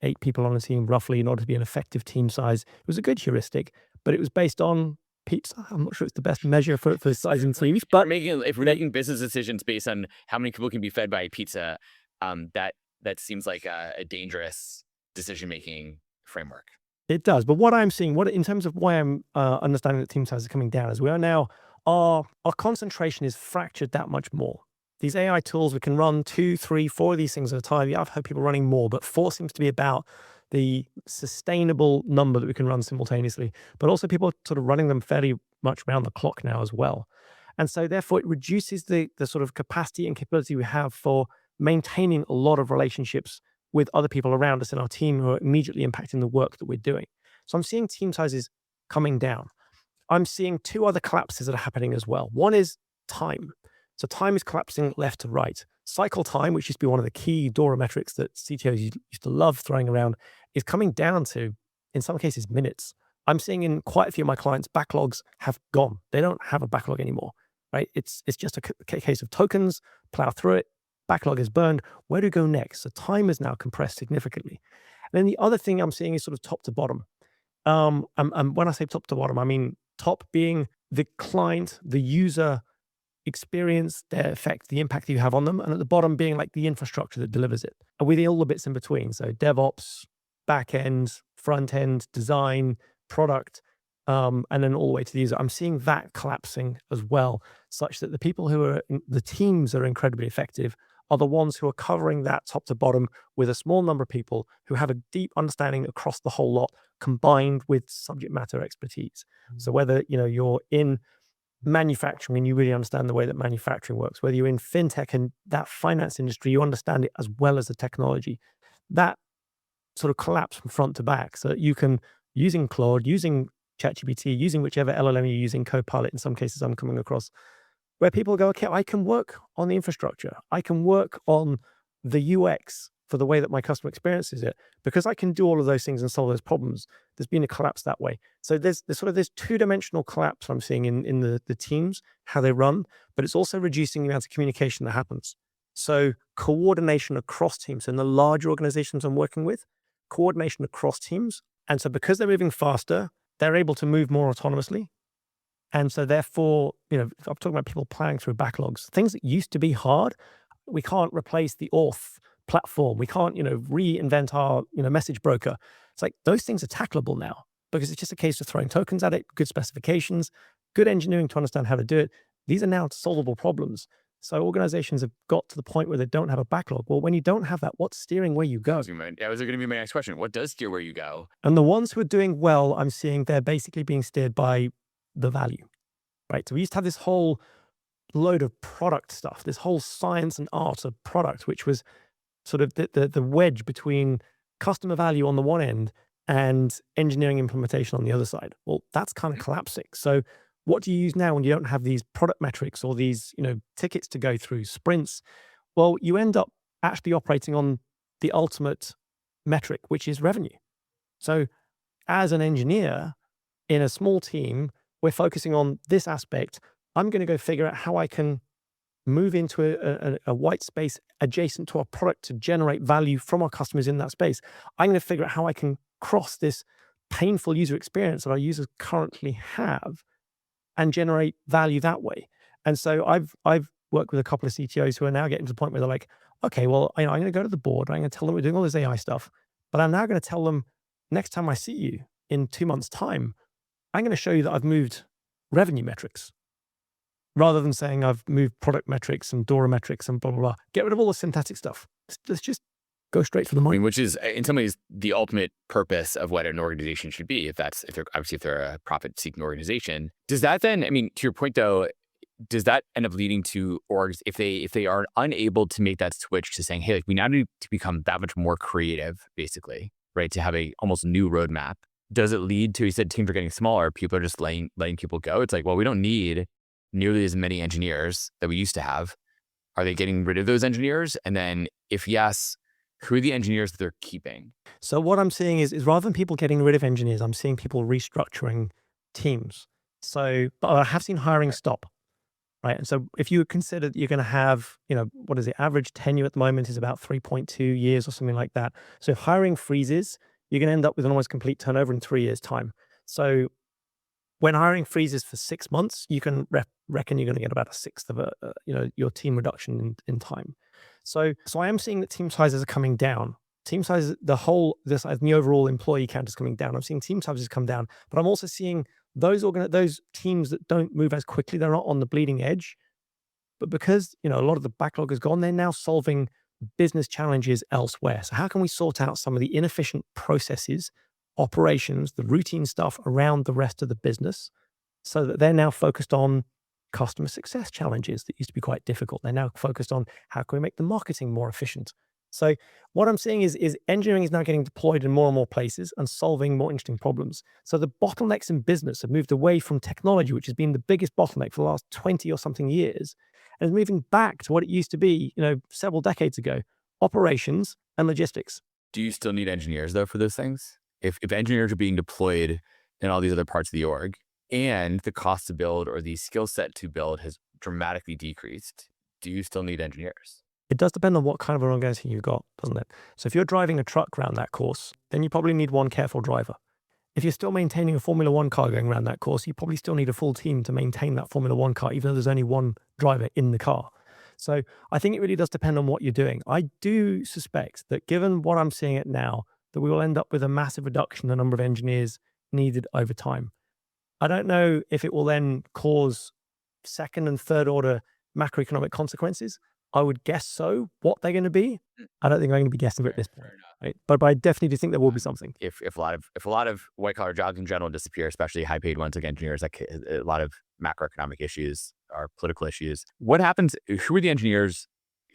8 people on a team roughly in order to be an effective team size. It was a good heuristic, but it was based on pizza. I'm not sure it's the best measure for sizing teams, but If we're making business decisions based on how many people can be fed by a pizza, that seems like a dangerous decision making framework. it does. But what I'm seeing, what in terms of why I'm understanding that team size is coming down, is we are now our concentration is fractured that much more. These AI tools, we can run 2, 3, 4 of these things at a time. Yeah, I've heard people running more, but 4 seems to be about the sustainable number that we can run simultaneously. But also people are sort of running them fairly much around the clock now as well. And so therefore it reduces the sort of capacity and capability we have for maintaining a lot of relationships with other people around us in our team who are immediately impacting the work that we're doing. So I'm seeing team sizes coming down. I'm seeing 2 other collapses that are happening as well. One is time. So time is collapsing left to right. Cycle time, which used to be one of the key DORA metrics that CTOs used to love throwing around, is coming down to, in some cases, minutes. I'm seeing in quite a few of my clients, backlogs have gone. They don't have a backlog anymore, right? It's just a case of tokens, plow through it, backlog is burned. Where do we go next? So time is now compressed significantly. And then the other thing I'm seeing is sort of top to bottom. And when I say top to bottom, I mean top being the client, the user experience, their effect, the impact that you have on them, and at the bottom being like the infrastructure that delivers it, and with all the bits in between. So DevOps, back end, front end, design, product, and then all the way to the user. I'm seeing that collapsing as well, such that the people who are the teams that are incredibly effective are the ones who are covering that top to bottom with a small number of people who have a deep understanding across the whole lot, combined with subject matter expertise. So whether you're in manufacturing and you really understand the way that manufacturing works, whether you're in fintech and that finance industry, you understand it as well as the technology, that sort of collapse from front to back so that you can, using Claude, using ChatGPT, using whichever LLM you're using, Copilot in some cases I'm coming across, where people go, okay, I can work on the infrastructure. I can work on the UX for the way that my customer experiences it, because I can do all of those things and solve those problems. There's been a collapse that way. So there's sort of this two-dimensional collapse I'm seeing in the teams, how they run, but it's also reducing the amount of communication that happens. So coordination across teams. In the larger organizations I'm working with, coordination across teams. And so because they're moving faster, they're able to move more autonomously. And so therefore, I'm talking about people plowing through backlogs, things that used to be hard. We can't replace the auth platform. We can't, reinvent our, message broker. It's like those things are tackleable now because it's just a case of throwing tokens at it, good specifications, good engineering to understand how to do it. These are now solvable problems. So organizations have got to the point where they don't have a backlog. Well, when you don't have that, what's steering where you go? That was going to be my next question. What does steer where you go? And the ones who are doing well, I'm seeing they're basically being steered by the value, right? So we used to have this whole load of product stuff, this whole science and art of product, which was sort of the wedge between customer value on the one end and engineering implementation on the other side. Well, that's kind of collapsing. So what do you use now when you don't have these product metrics or these, tickets to go through, sprints? Well, you end up actually operating on the ultimate metric, which is revenue. So as an engineer in a small team, we're focusing on this aspect. I'm going to go figure out how I can move into a white space adjacent to our product to generate value from our customers in that space. I'm going to figure out how I can cross this painful user experience that our users currently have and generate value that way. And so I've worked with a couple of CTOs who are now getting to the point where they're like, okay, well, I'm going to go to the board. I'm going to tell them we're doing all this AI stuff, but I'm now going to tell them next time I see you in 2 months' time, I'm going to show you that I've moved revenue metrics rather than saying I've moved product metrics and DORA metrics and blah, blah, blah. Get rid of all the synthetic stuff. Let's just go straight for the money. Which is in some ways the ultimate purpose of what an organization should be. If they're a profit-seeking organization, does that then? I mean, to your point though, does that end up leading to orgs if they are unable to make that switch to saying, hey, like, we now need to become that much more creative, basically, right? To have a almost new roadmap. Does it lead to? You said teams are getting smaller. People are just letting people go. It's like, well, we don't need nearly as many engineers that we used to have. Are they getting rid of those engineers? And then, if yes, who are the engineers that they're keeping? So what I'm seeing is rather than people getting rid of engineers, I'm seeing people restructuring teams. So, but I have seen hiring stop, right? And so if you consider that you're going to have, what is it? Average tenure at the moment is about 3.2 years or something like that. So if hiring freezes, you're going to end up with an almost complete turnover in 3 years' time. So when hiring freezes for 6 months, you can reckon you're going to get about a sixth of your team reduction in time. So I am seeing that team sizes are coming down. Team sizes, the overall employee count is coming down. I'm seeing team sizes come down, but I'm also seeing those teams that don't move as quickly, they're not on the bleeding edge. But because a lot of the backlog is gone, they're now solving business challenges elsewhere. So how can we sort out some of the inefficient processes, operations, the routine stuff around the rest of the business, so that they're now focused on customer success challenges that used to be quite difficult. They're now focused on how can we make the marketing more efficient. So what I'm seeing is engineering is now getting deployed in more and more places and solving more interesting problems. So the bottlenecks in business have moved away from technology, which has been the biggest bottleneck for the last 20 or something years, and is moving back to what it used to be, several decades ago, operations and logistics. Do you still need engineers though for those things? If engineers are being deployed in all these other parts of the org and the cost to build or the skill set to build has dramatically decreased, do you still need engineers? It does depend on what kind of an organization you've got, doesn't it? So if you're driving a truck around that course, then you probably need one careful driver. If you're still maintaining a Formula One car going around that course, you probably still need a full team to maintain that Formula One car, even though there's only one driver in the car. So I think it really does depend on what you're doing. I do suspect that given what I'm seeing it now, that we will end up with a massive reduction in the number of engineers needed over time. I don't know if it will then cause second and third order macroeconomic consequences. I would guess so. What they're going to be, I don't think I'm going to be guessing at this point. Right? But I definitely do think there will be something. If a lot of white collar jobs in general disappear, especially high paid ones like engineers, like a lot of macroeconomic issues or political issues. What happens? Who are the engineers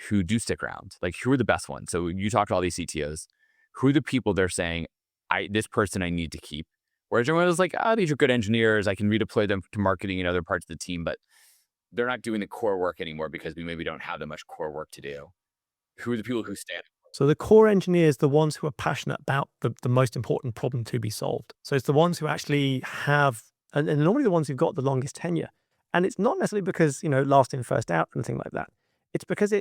who do stick around? Like, who are the best ones? So you talk to all these CTOs. Who are the people they're saying, this person I need to keep? Whereas everyone is like, these are good engineers. I can redeploy them to marketing and other parts of the team, but they're not doing the core work anymore because we maybe don't have that much core work to do. Who are the people who stand? So the core engineers, the ones who are passionate about the most important problem to be solved. So it's the ones who actually have, and normally the ones who've got the longest tenure. And it's not necessarily because, last in, first out, anything like that. It's because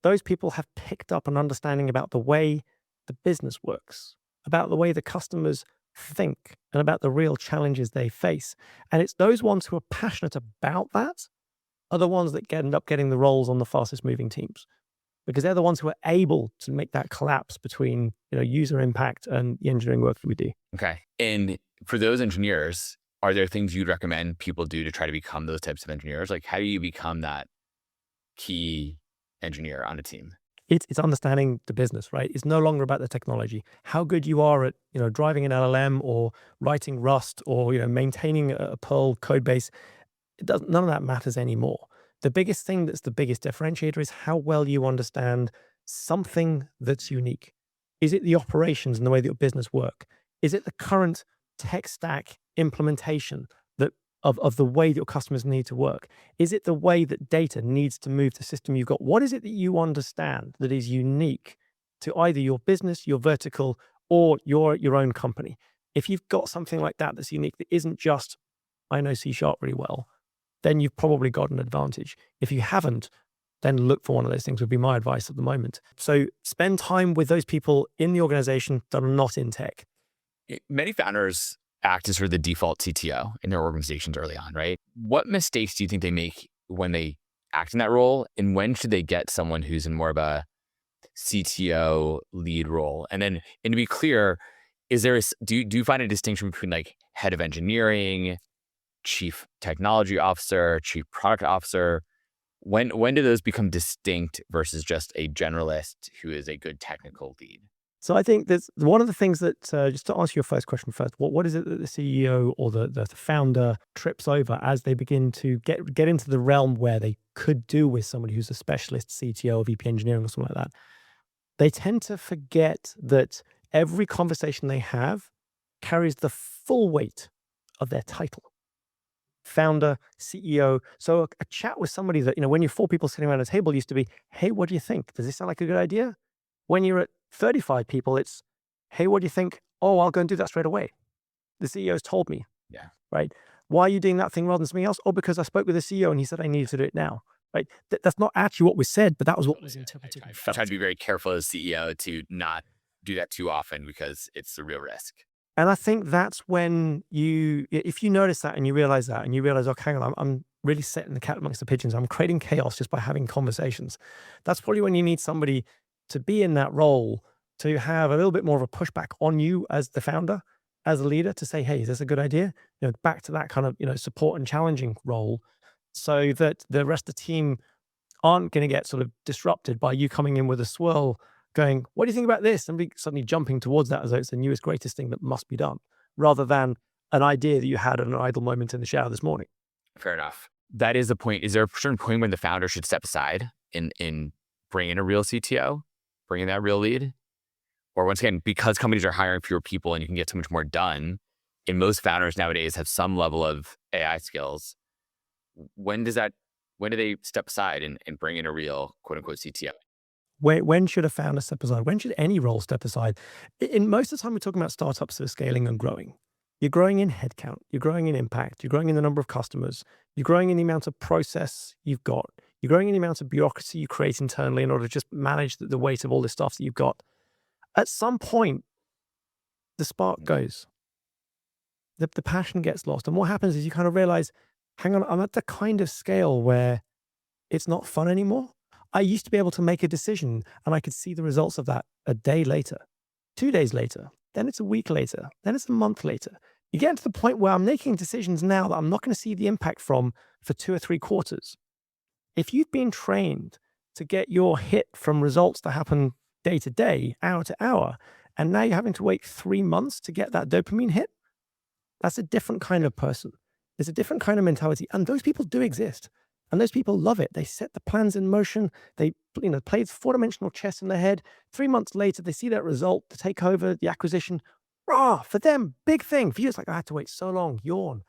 those people have picked up an understanding about the way the business works, about the way the customers think, and about the real challenges they face. And it's those ones who are passionate about that are the ones that end up getting the roles on the fastest moving teams, because they're the ones who are able to make that collapse between user impact and the engineering work that we do. Okay. And for those engineers, are there things you'd recommend people do to try to become those types of engineers? Like, how do you become that key engineer on a team? It's understanding the business, right? It's no longer about the technology. How good you are at driving an LLM or writing Rust or maintaining a Perl code base, none of that matters anymore. The biggest thing that's the biggest differentiator is how well you understand something that's unique. Is it the operations and the way that your business work? Is it the current tech stack implementation that of the way that your customers need to work? Is it the way that data needs to move the system you've got? What is it that you understand that is unique to either your business, your vertical, or your own company? If you've got something like that that's unique, that isn't just, I know C# really well, then you've probably got an advantage. If you haven't, then look for one of those things would be my advice at the moment. So spend time with those people in the organization that are not in tech. Many founders act as sort of the default CTO in their organizations early on, right? What mistakes do you think they make when they act in that role? And when should they get someone who's in more of a CTO lead role? And then, and to be clear, is there do you find a distinction between like head of engineering, chief technology officer, chief product officer? When do those become distinct versus just a generalist who is a good technical lead? So I think that's one of the things that, just to answer your first question first, what is it that the CEO or the founder trips over as they begin to get into the realm where they could do with somebody who's a specialist CTO or VP engineering or something like that? They tend to forget that every conversation they have carries the full weight of their title. Founder, CEO. So a chat with somebody that, when you're four people sitting around a table used to be, hey, what do you think? Does this sound like a good idea? When you're at 35 people, it's, hey, what do you think? Oh, I'll go and do that straight away. The CEO's told me. Yeah. Right. Why are you doing that thing rather than something else? Oh, because I spoke with the CEO and he said I needed to do it now. Right. That's not actually what was said, but that was what was interpreted. I try to be very careful as CEO to not do that too often because it's a real risk. And I think that's when if you notice that and you realize that and you realize, okay, hang on, I'm really setting the cat amongst the pigeons. I'm creating chaos just by having conversations. That's probably when you need somebody to be in that role, to have a little bit more of a pushback on you as the founder, as a leader, to say, hey, is this a good idea? Back to that kind of, support and challenging role, so that the rest of the team aren't going to get sort of disrupted by you coming in with a swirl going, what do you think about this? And be suddenly jumping towards that as though it's the newest, greatest thing that must be done, rather than an idea that you had at an idle moment in the shower this morning. Fair enough. That is the point. Is there a certain point when the founder should step aside and bring in a real CTO, bring in that real lead? Or once again, because companies are hiring fewer people and you can get so much more done, and most founders nowadays have some level of AI skills, when do they step aside and bring in a real quote unquote CTO? When should a founder step aside? When should any role step aside? In most of the time, we're talking about startups that are scaling and growing. You're growing in headcount, you're growing in impact, you're growing in the number of customers, you're growing in the amount of process you've got, you're growing in the amount of bureaucracy you create internally in order to just manage the weight of all this stuff that you've got. At some point, the spark goes. The passion gets lost. And what happens is you kind of realize, hang on, I'm at the kind of scale where it's not fun anymore. I used to be able to make a decision and I could see the results of that a day later, 2 days later, then it's a week later, then it's a month later. You get to the point where I'm making decisions now that I'm not going to see the impact from for 2 or 3 quarters. If you've been trained to get your hit from results that happen day to day, hour to hour, and now you're having to wait 3 months to get that dopamine hit, that's a different kind of person. There's a different kind of mentality. And those people do exist. And those people love it. They set the plans in motion. They, play 4-dimensional chess in their head. 3 months later, they see that result, the takeover, the acquisition. Rah, for them, big thing. For you, it's like, I had to wait so long, yawn.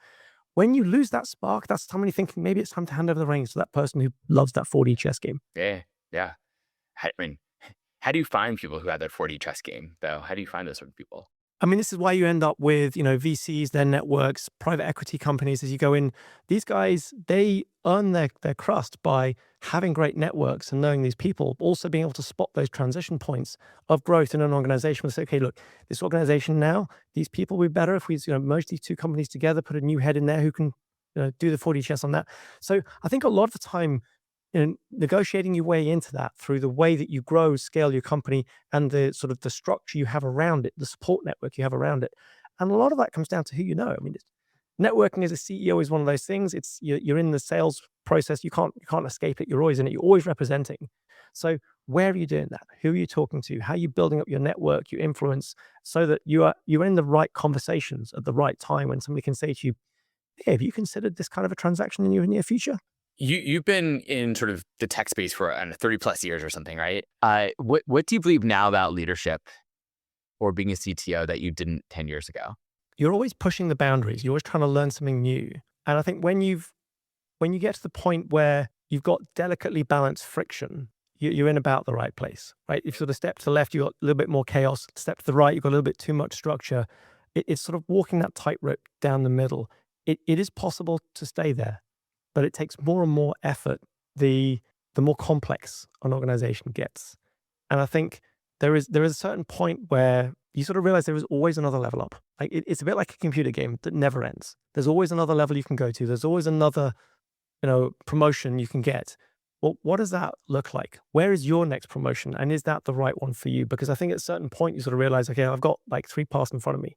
When you lose that spark, that's the time when you're thinking, maybe it's time to hand over the reins to that person who loves that 4D chess game. Yeah. How do you find people who have that 4D chess game, though? How do you find those sort of people? This is why you end up with, VCs, their networks, private equity companies as you go in. These guys, they earn their crust by having great networks and knowing these people, also being able to spot those transition points of growth in an organization and say, okay, look, this organization now, these people would be better if we, merge these 2 companies together, put a new head in there who can, do the 4D chess on that. So I think a lot of the time, negotiating your way into that through the way that you grow, scale your company, and the sort of the structure you have around it, the support network you have around it. And a lot of that comes down to who you know. Networking as a CEO is one of those things. It's you're in the sales process. You can't escape it. You're always in it. You're always representing. So where are you doing that? Who are you talking to? How are you building up your network, your influence, so that you're in the right conversations at the right time when somebody can say to you, hey, have you considered this kind of a transaction in your near future? You've been in sort of the tech space for 30 plus years or something, right? What do you believe now about leadership or being a CTO that you didn't 10 years ago? You're always pushing the boundaries. You're always trying to learn something new. And I think when you get to the point where you've got delicately balanced friction, you're in about the right place, right? If you sort of step to the left, you've got a little bit more chaos. Step to the right, you've got a little bit too much structure. It's sort of walking that tightrope down the middle. It is possible to stay there, but it takes more and more effort the more complex an organization gets. And I think there is a certain point where you sort of realize there is always another level up. Like it's a bit like a computer game that never ends. There's always another level you can go to. There's always another promotion you can get. Well, what does that look like? Where is your next promotion? And is that the right one for you? Because I think at a certain point you sort of realize, okay, I've got like 3 paths in front of me.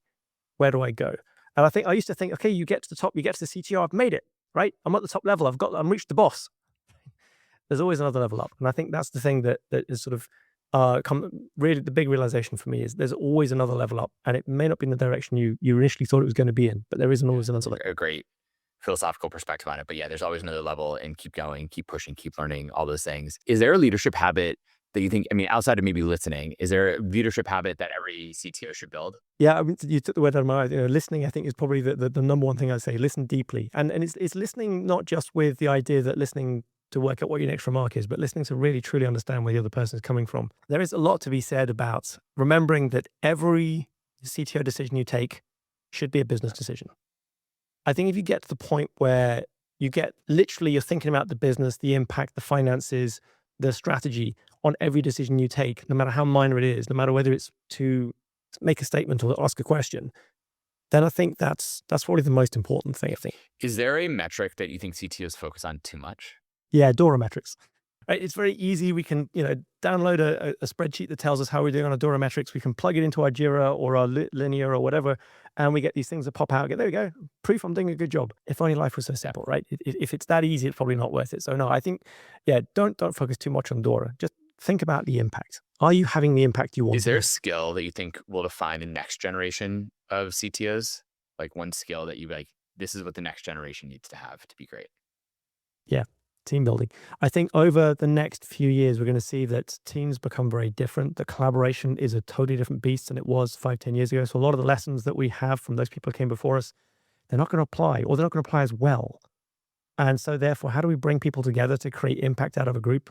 Where do I go? And I think I used to think, okay, you get to the top, you get to the CTO, I've made it, right? I'm at the top level. I'm reached the boss. There's always another level up. And I think that's the thing that is sort of really the big realization for me is there's always another level up, and it may not be in the direction you initially thought it was going to be in, but there isn't always another level. A great philosophical perspective on it. But yeah, there's always another level, and keep going, keep pushing, keep learning, all those things. Is there a leadership habit that you think, I mean, outside of maybe listening, is there a leadership habit that every CTO should build? Yeah, I mean, you took the word out of my mouth. Listening, I think, is probably the number one thing I'd say. Listen deeply, and it's listening not just with the idea that listening to work out what your next remark is, but listening to really truly understand where the other person is coming from. There is a lot to be said about remembering that every CTO decision you take should be a business decision. I think if you get to the point where you're thinking about the business, the impact, the finances, the strategy on every decision you take, no matter how minor it is, no matter whether it's to make a statement or ask a question, then I think that's probably the most important thing, I think. Is there a metric that you think CTOs focus on too much? Yeah, Dora metrics. Right? It's very easy. We can, download a spreadsheet that tells us how we're doing on a Dora metrics. We can plug it into our Jira or our Linear or whatever, and we get these things that pop out. There we go. Proof I'm doing a good job. If only life was so simple, right? If it's that easy, it's probably not worth it. So no, I think, yeah, don't focus too much on Dora. Just think about the impact. Are you having the impact you want? Is there a skill that you think will define the next generation of CTOs? Like one skill that you like, this is what the next generation needs to have to be great. Yeah. Team building. I think over the next few years, we're going to see that teams become very different. The collaboration is a totally different beast than it was 5-10 years ago. So a lot of the lessons that we have from those people who came before us, they're not going to apply, or they're not going to apply as well. And so therefore, how do we bring people together to create impact out of a group?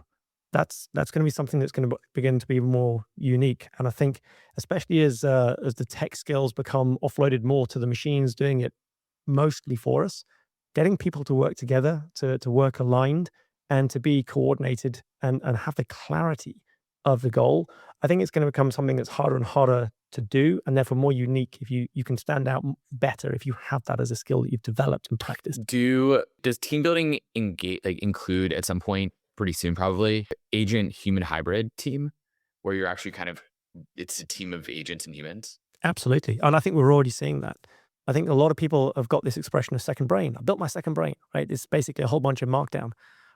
That's going to be something that's going to begin to be more unique. And I think, especially as the tech skills become offloaded more to the machines doing it mostly for us, getting people to work together, to work aligned, and to be coordinated and have the clarity of the goal, I think it's going to become something that's harder and harder to do, and therefore more unique if you can stand out better if you have that as a skill that you've developed and practiced. Does team building include at some point, pretty soon probably, agent human hybrid team, where you're actually it's a team of agents and humans? Absolutely. And I think we're already seeing that. I think a lot of people have got this expression of second brain. I built my second brain, right? It's basically a whole bunch of Markdown,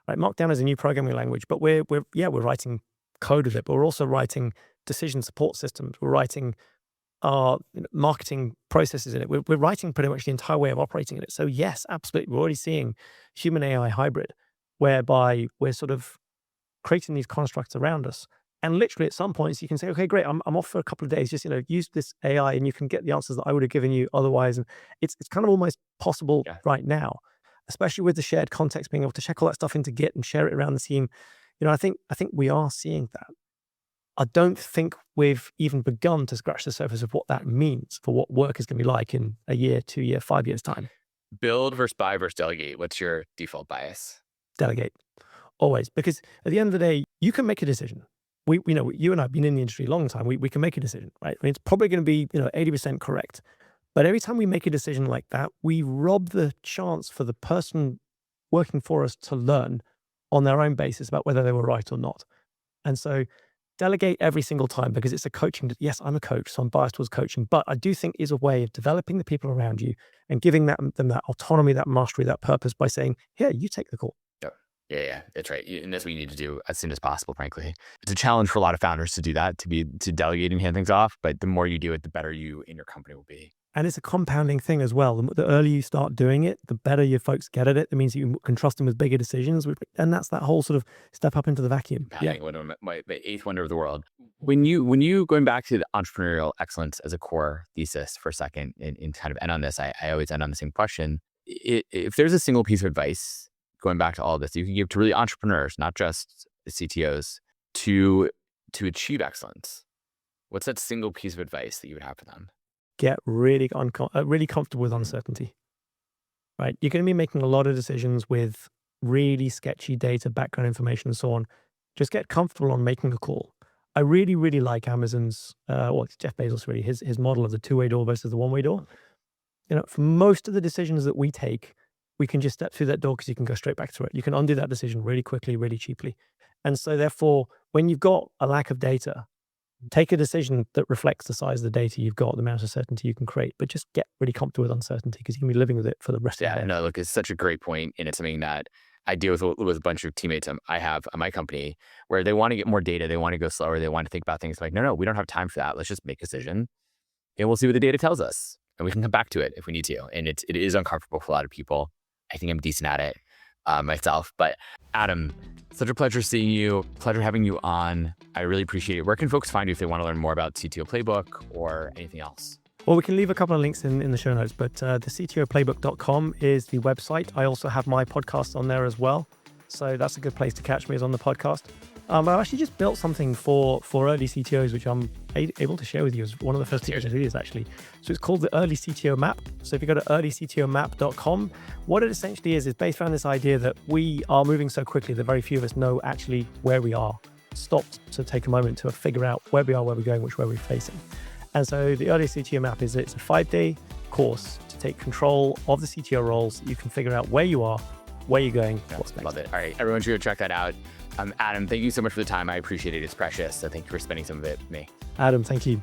right? Markdown is a new programming language, but we're writing code with it, but we're also writing decision support systems. We're writing our marketing processes in it. We're writing pretty much the entire way of operating in it. So yes, absolutely. We're already seeing human AI hybrid, whereby we're sort of creating these constructs around us. And literally at some points you can say, okay, great, I'm off for a couple of days. Just, use this AI and you can get the answers that I would have given you otherwise. And it's kind of almost possible right now, especially with the shared context, being able to check all that stuff into Git and share it around the team. I think we are seeing that. I don't think we've even begun to scratch the surface of what that means for what work is going to be like in a year, 2 year, 5 years time. Build versus buy versus delegate. What's your default bias? Delegate. Always. Because at the end of the day, you can make a decision. You and I have been in the industry a long time. We can make a decision, right? I mean, it's probably going to be, 80% correct. But every time we make a decision like that, we rob the chance for the person working for us to learn on their own basis about whether they were right or not. And so delegate every single time, because it's a coaching. Yes, I'm a coach, so I'm biased towards coaching, but I do think is a way of developing the people around you and giving them that autonomy, that mastery, that purpose by saying, here, you take the call. Yeah, that's right. And that's what you need to do as soon as possible, frankly. It's a challenge for a lot of founders to do that, to delegate and hand things off. But the more you do it, the better you and your company will be. And it's a compounding thing as well. The earlier you start doing it, the better your folks get at it. That means you can trust them with bigger decisions. And that's that whole sort of step up into the vacuum. Yeah. One of the eighth wonder of the world. When you going back to the entrepreneurial excellence as a core thesis for a second and kind of end on this, I always end on the same question. If there's a single piece of advice, going back to all of this, you can give to really entrepreneurs, not just the CTOs, to achieve excellence, what's that single piece of advice that you would have for them? Get really comfortable with uncertainty, right? You're going to be making a lot of decisions with really sketchy data, background information, and so on. Just get comfortable on making a call. I really, really like Amazon's, it's Jeff Bezos really, his model of the two-way door versus the one-way door. For most of the decisions that we take, we can just step through that door because you can go straight back through it. You can undo that decision really quickly, really cheaply. And so therefore, when you've got a lack of data, take a decision that reflects the size of the data you've got, the amount of certainty you can create, but just get really comfortable with uncertainty because you can be living with it for the rest of your life. Yeah, no, look, it's such a great point, and it's something that I deal with a bunch of teammates I have at my company where they want to get more data, they want to go slower, they want to think about things like, no, we don't have time for that. Let's just make a decision, and we'll see what the data tells us, and we can come back to it if we need to. And it is uncomfortable for a lot of people. I think I'm decent at it myself. But Adam, such a pleasure seeing you. Pleasure having you on. I really appreciate it. Where can folks find you if they want to learn more about CTO Playbook or anything else? Well, we can leave a couple of links in the show notes, but the CTOplaybook.com is the website. I also have my podcast on there as well. So that's a good place to catch me, is on the podcast. I've actually just built something for early CTOs, which I'm able to share with you as one of the first ideas, actually. So it's called the Early CTO Map. So if you go to earlyctomap.com, what it essentially is based around this idea that we are moving so quickly that very few of us know actually where we are. Stop to take a moment to figure out where we are, where we're going, which way we're facing. And so the Early CTO Map it's a 5-day course to take control of the CTO roles. You can figure out where you are, where you're going, what's next. Love it. All right, everyone should go check that out. Adam, thank you so much for the time. I appreciate it. It's precious. So thank you for spending some of it with me. Adam, thank you.